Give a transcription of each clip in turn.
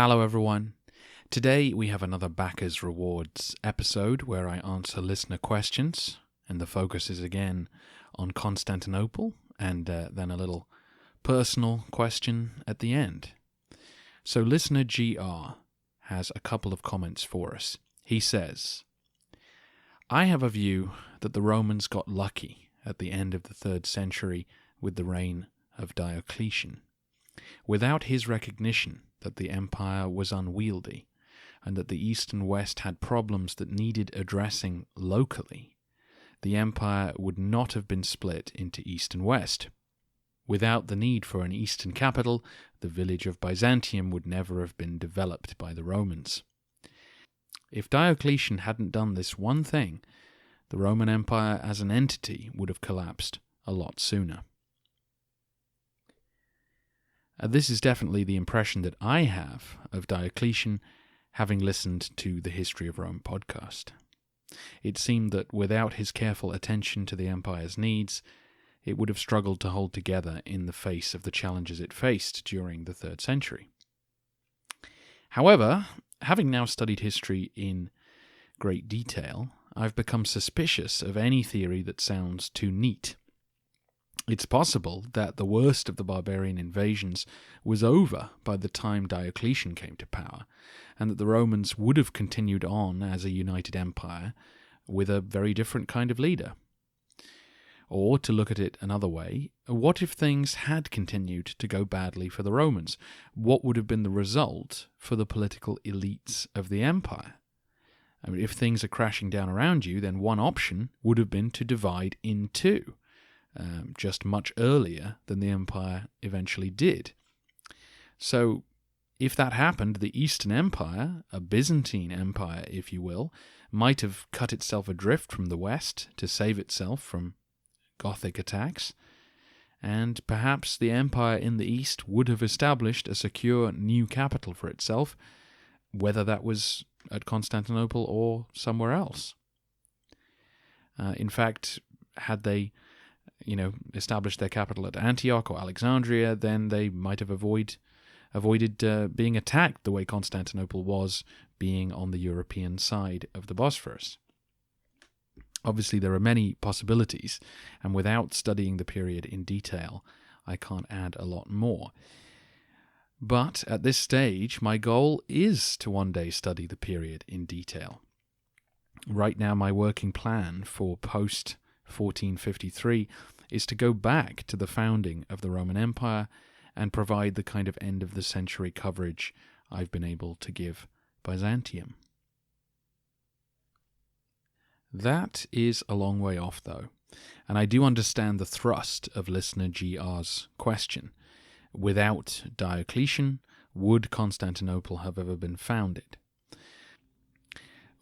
Hello everyone. Today we have another Backers Rewards episode where I answer listener questions, and the focus is again on Constantinople and then a little personal question at the end. So listener GR has a couple of comments for us. He says, I have a view that the Romans got lucky at the end of the 3rd century with the reign of Diocletian. Without his recognition that the empire was unwieldy and that the East and West had problems that needed addressing locally, the empire would not have been split into East and West. Without the need for an eastern capital, the village of Byzantium would never have been developed by the Romans. If Diocletian hadn't done this one thing, the Roman Empire as an entity would have collapsed a lot sooner. This is definitely the impression that I have of Diocletian, having listened to the History of Rome podcast. It seemed that without his careful attention to the empire's needs, it would have struggled to hold together in the face of the challenges it faced during the 3rd century. However, having now studied history in great detail, I've become suspicious of any theory that sounds too neat. It's possible that the worst of the barbarian invasions was over by the time Diocletian came to power, and that the Romans would have continued on as a united empire with a very different kind of leader. Or, to look at it another way, what if things had continued to go badly for the Romans? What would have been the result for the political elites of the empire? I mean, if things are crashing down around you, then one option would have been to divide in two. Just much earlier than the empire eventually did. So, if that happened, the Eastern Empire, a Byzantine empire if you will, might have cut itself adrift from the West to save itself from Gothic attacks, and perhaps the empire in the East would have established a secure new capital for itself, whether that was at Constantinople or somewhere else. In fact, had they established their capital at Antioch or Alexandria, then they might have avoided being attacked the way Constantinople was, being on the European side of the Bosphorus. Obviously, there are many possibilities, and without studying the period in detail, I can't add a lot more. But at this stage, my goal is to one day study the period in detail. Right now, my working plan for post-1453 is to go back to the founding of the Roman Empire and provide the kind of end-of-the-century coverage I've been able to give Byzantium. That is a long way off, though, and I do understand the thrust of listener GR's question. Without Diocletian, would Constantinople have ever been founded?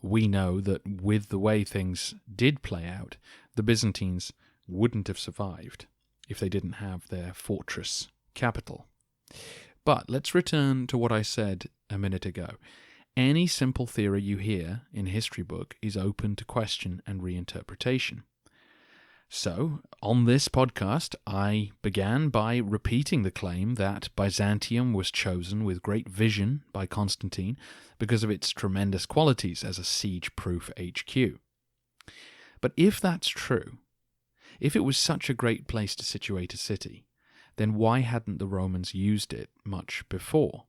We know that with the way things did play out, the Byzantines wouldn't have survived if they didn't have their fortress capital. But let's return to what I said a minute ago. Any simple theory you hear in a history book is open to question and reinterpretation. So, on this podcast, I began by repeating the claim that Byzantium was chosen with great vision by Constantine because of its tremendous qualities as a siege-proof HQ. But if that's true, if it was such a great place to situate a city, then why hadn't the Romans used it much before?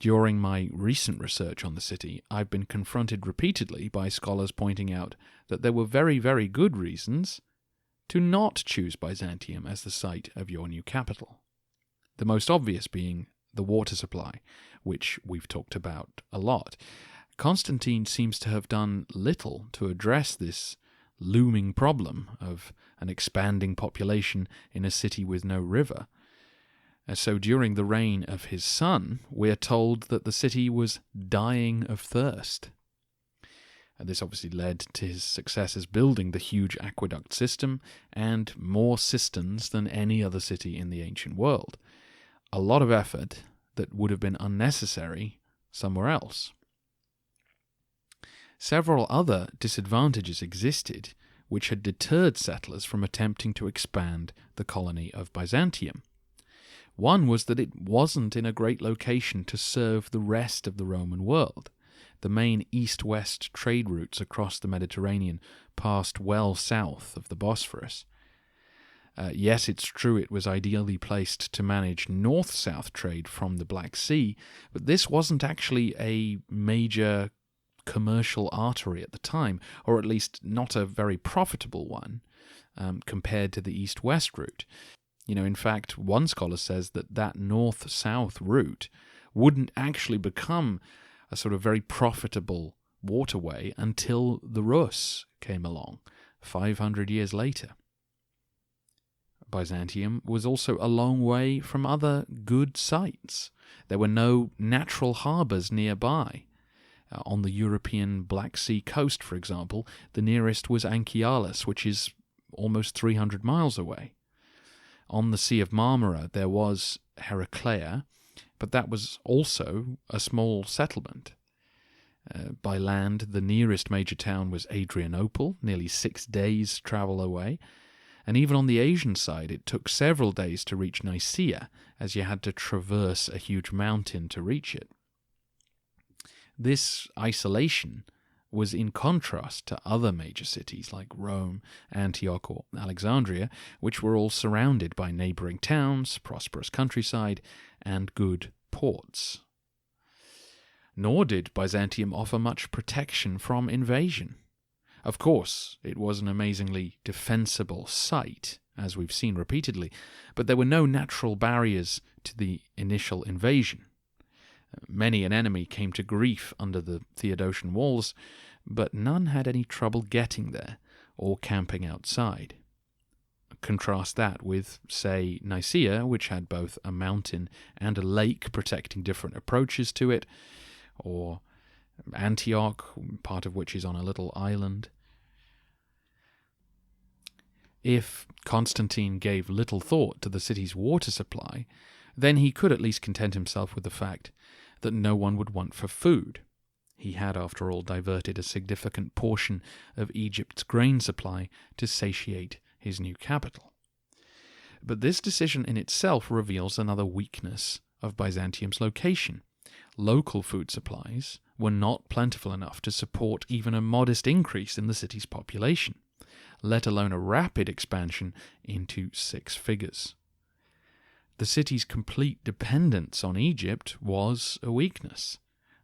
During my recent research on the city, I've been confronted repeatedly by scholars pointing out that there were very, very good reasons to not choose Byzantium as the site of your new capital. The most obvious being the water supply, which we've talked about a lot. Constantine seems to have done little to address this looming problem of an expanding population in a city with no river. So during the reign of his son, we are told that the city was dying of thirst. And this obviously led to his successors building the huge aqueduct system and more cisterns than any other city in the ancient world. A lot of effort that would have been unnecessary somewhere else. Several other disadvantages existed which had deterred settlers from attempting to expand the colony of Byzantium. One was that it wasn't in a great location to serve the rest of the Roman world. The main east-west trade routes across the Mediterranean passed well south of the Bosphorus. Yes, it's true it was ideally placed to manage north-south trade from the Black Sea, but this wasn't actually a major commercial artery at the time, or at least not a very profitable one, compared to the east-west route. In fact, one scholar says that north-south route wouldn't actually become a sort of very profitable waterway until the Rus came along, 500 years later. Byzantium was also a long way from other good sites. There were no natural harbours nearby. On the European Black Sea coast, for example, the nearest was Anchialis, which is almost 300 miles away. On the Sea of Marmara there was Heraclea, but that was also a small settlement. By land, the nearest major town was Adrianople, nearly 6 days' travel away, and even on the Asian side it took several days to reach Nicaea, as you had to traverse a huge mountain to reach it. This isolation was in contrast to other major cities like Rome, Antioch, or Alexandria, which were all surrounded by neighbouring towns, prosperous countryside, and good ports. Nor did Byzantium offer much protection from invasion. Of course, it was an amazingly defensible site, as we've seen repeatedly, but there were no natural barriers to the initial invasion. Many an enemy came to grief under the Theodosian walls, but none had any trouble getting there or camping outside. Contrast that with, say, Nicaea, which had both a mountain and a lake protecting different approaches to it, or Antioch, part of which is on a little island. If Constantine gave little thought to the city's water supply, then he could at least content himself with the fact that no one would want for food. He had, after all, diverted a significant portion of Egypt's grain supply to satiate his new capital. But this decision in itself reveals another weakness of Byzantium's location. Local food supplies were not plentiful enough to support even a modest increase in the city's population, let alone a rapid expansion into 6 figures. The city's complete dependence on Egypt was a weakness.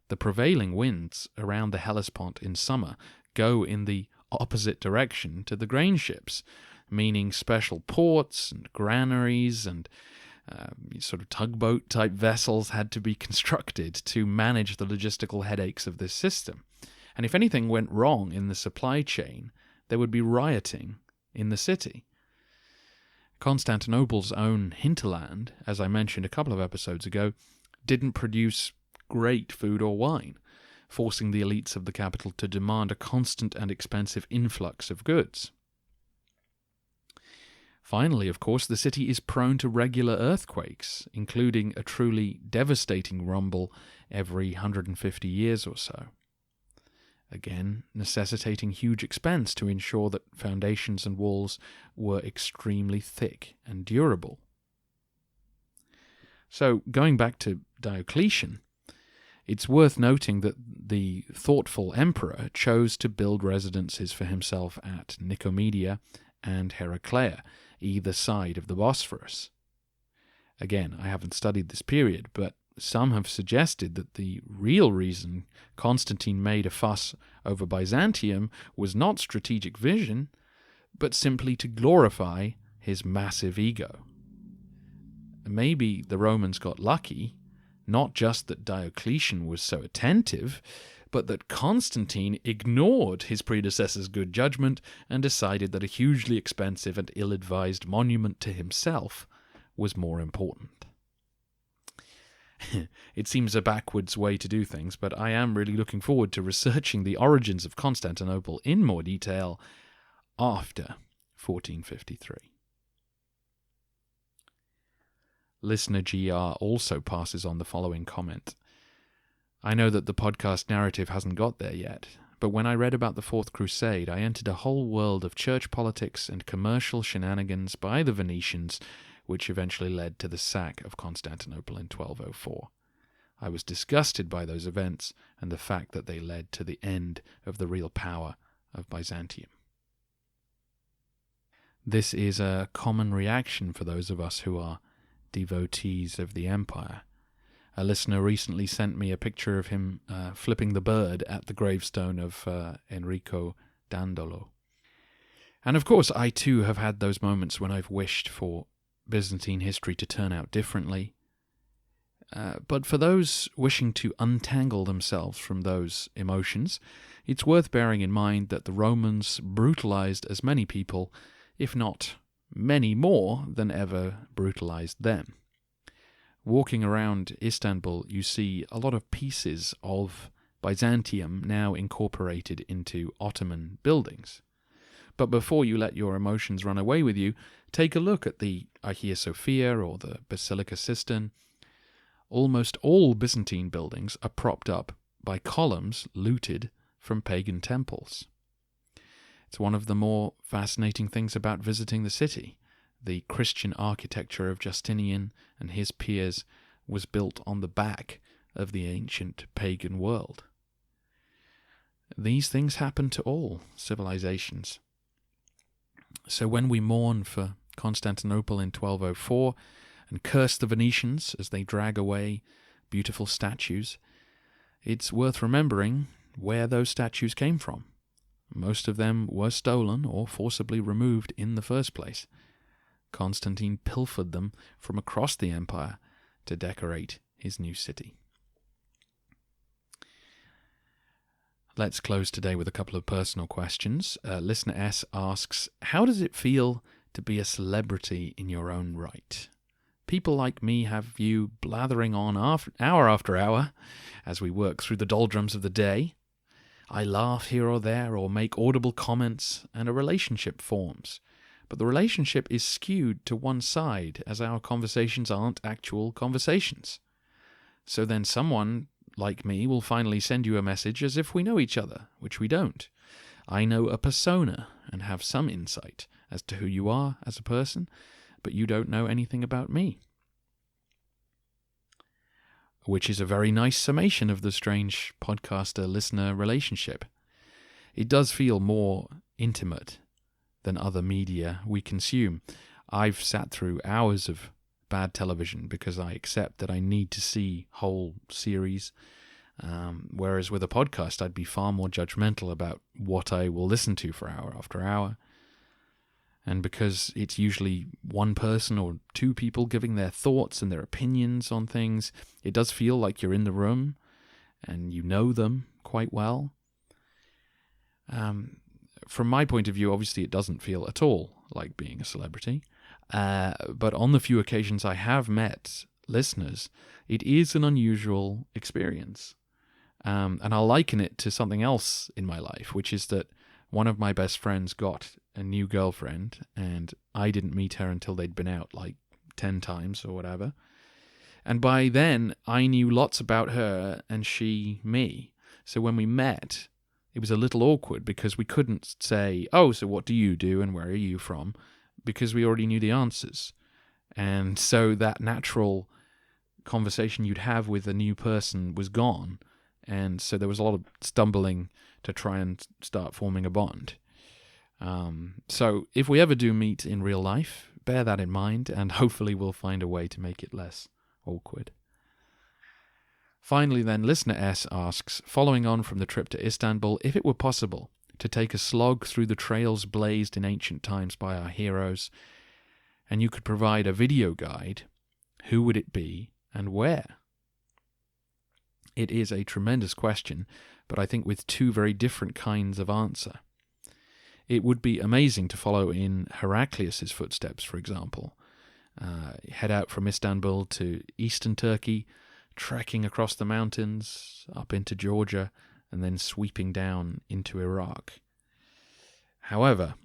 The prevailing winds around the Hellespont in summer go in the opposite direction to the grain ships, meaning special ports and granaries and sort of tugboat-type vessels had to be constructed to manage the logistical headaches of this system. And if anything went wrong in the supply chain, there would be rioting in the city. Constantinople's own hinterland, as I mentioned a couple of episodes ago, didn't produce great food or wine, forcing the elites of the capital to demand a constant and expensive influx of goods. Finally, of course, the city is prone to regular earthquakes, including a truly devastating rumble every 150 years or so. Again, necessitating huge expense to ensure that foundations and walls were extremely thick and durable. So, going back to Diocletian, it's worth noting that the thoughtful emperor chose to build residences for himself at Nicomedia and Heraclea, either side of the Bosphorus. Again, I haven't studied this period, but some have suggested that the real reason Constantine made a fuss over Byzantium was not strategic vision, but simply to glorify his massive ego. Maybe the Romans got lucky, not just that Diocletian was so attentive, but that Constantine ignored his predecessor's good judgment and decided that a hugely expensive and ill-advised monument to himself was more important. It seems a backwards way to do things, but I am really looking forward to researching the origins of Constantinople in more detail after 1453. Listener GR also passes on the following comment. I know that the podcast narrative hasn't got there yet, but when I read about the Fourth Crusade, I entered a whole world of church politics and commercial shenanigans by the Venetians, which eventually led to the sack of Constantinople in 1204. I was disgusted by those events and the fact that they led to the end of the real power of Byzantium. This is a common reaction for those of us who are devotees of the empire. A listener recently sent me a picture of him flipping the bird at the gravestone of Enrico Dandolo. And of course, I too have had those moments when I've wished for Byzantine history to turn out differently. But for those wishing to untangle themselves from those emotions, it's worth bearing in mind that the Romans brutalized as many people, if not many more than ever brutalized them. Walking around Istanbul, you see a lot of pieces of Byzantium now incorporated into Ottoman buildings. But before you let your emotions run away with you, take a look at the Hagia Sophia or the Basilica Sistine. Almost all Byzantine buildings are propped up by columns looted from pagan temples. It's one of the more fascinating things about visiting the city. The Christian architecture of Justinian and his peers was built on the back of the ancient pagan world. These things happen to all civilizations. So when we mourn for Constantinople in 1204 and curse the Venetians as they drag away beautiful statues, it's worth remembering where those statues came from. Most of them were stolen or forcibly removed in the first place. Constantine pilfered them from across the empire to decorate his new city. Let's close today with a couple of personal questions. Listener S asks, how does it feel to be a celebrity in your own right? People like me have you blathering on hour after hour as we work through the doldrums of the day. I laugh here or there or make audible comments and a relationship forms. But the relationship is skewed to one side as our conversations aren't actual conversations. So then someone like me will finally send you a message as if we know each other, which we don't. I know a persona and have some insight as to who you are as a person, but you don't know anything about me. Which is a very nice summation of the strange podcaster-listener relationship. It does feel more intimate than other media we consume. I've sat through hours of bad television because I accept that I need to see whole series, whereas with a podcast I'd be far more judgmental about what I will listen to for hour after hour. And because it's usually one person or two people giving their thoughts and their opinions on things, it does feel like you're in the room and you know them quite well. From my point of view, obviously it doesn't feel at all like being a celebrity. But on the few occasions I have met listeners, it is an unusual experience. And I'll liken it to something else in my life, which is that one of my best friends got a new girlfriend, and I didn't meet her until they'd been out like 10 times or whatever. And by then, I knew lots about her and she me. So when we met, it was a little awkward because we couldn't say, oh, so what do you do and where are you from? Because we already knew the answers. And so that natural conversation you'd have with a new person was gone. And so there was a lot of stumbling to try and start forming a bond. So if we ever do meet in real life, bear that in mind, and hopefully we'll find a way to make it less awkward. Finally then, listener S asks, following on from the trip to Istanbul, if it were possible to take a slog through the trails blazed in ancient times by our heroes, and you could provide a video guide, who would it be and where? It is a tremendous question, but I think with two very different kinds of answer. It would be amazing to follow in Heraclius's footsteps, for example. Head out from Istanbul to eastern Turkey, trekking across the mountains, up into Georgia, and then sweeping down into Iraq. However,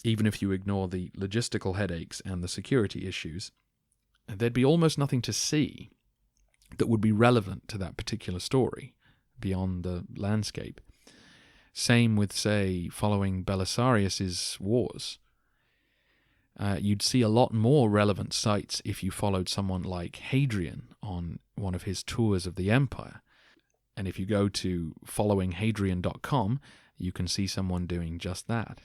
even if you ignore the logistical headaches and the security issues, there'd be almost nothing to see that would be relevant to that particular story beyond the landscape. Same with, say, following Belisarius's wars. You'd see a lot more relevant sites if you followed someone like Hadrian on one of his tours of the empire. And if you go to followinghadrian.com, you can see someone doing just that.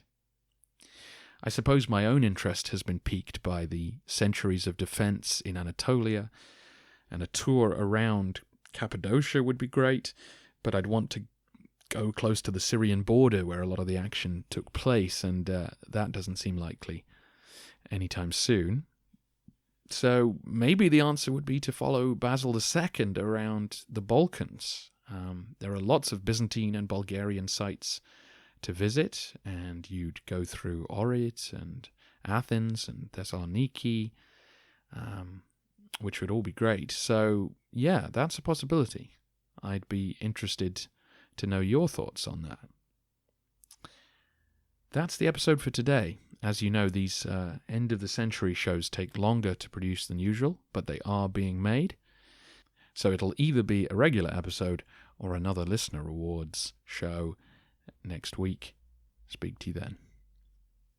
I suppose my own interest has been piqued by the centuries of defense in Anatolia, and a tour around Cappadocia would be great, but I'd want to go close to the Syrian border where a lot of the action took place, and that doesn't seem likely anytime soon. So maybe the answer would be to follow Basil II around the Balkans. There are lots of Byzantine and Bulgarian sites to visit, and you'd go through Ohrid and Athens and Thessaloniki, which would all be great. So yeah, that's a possibility. I'd be interested to know your thoughts on that. That's the episode for today. As you know, these end-of-the-century shows take longer to produce than usual, but they are being made. So it'll either be a regular episode or another Listener Awards show next week. Speak to you then.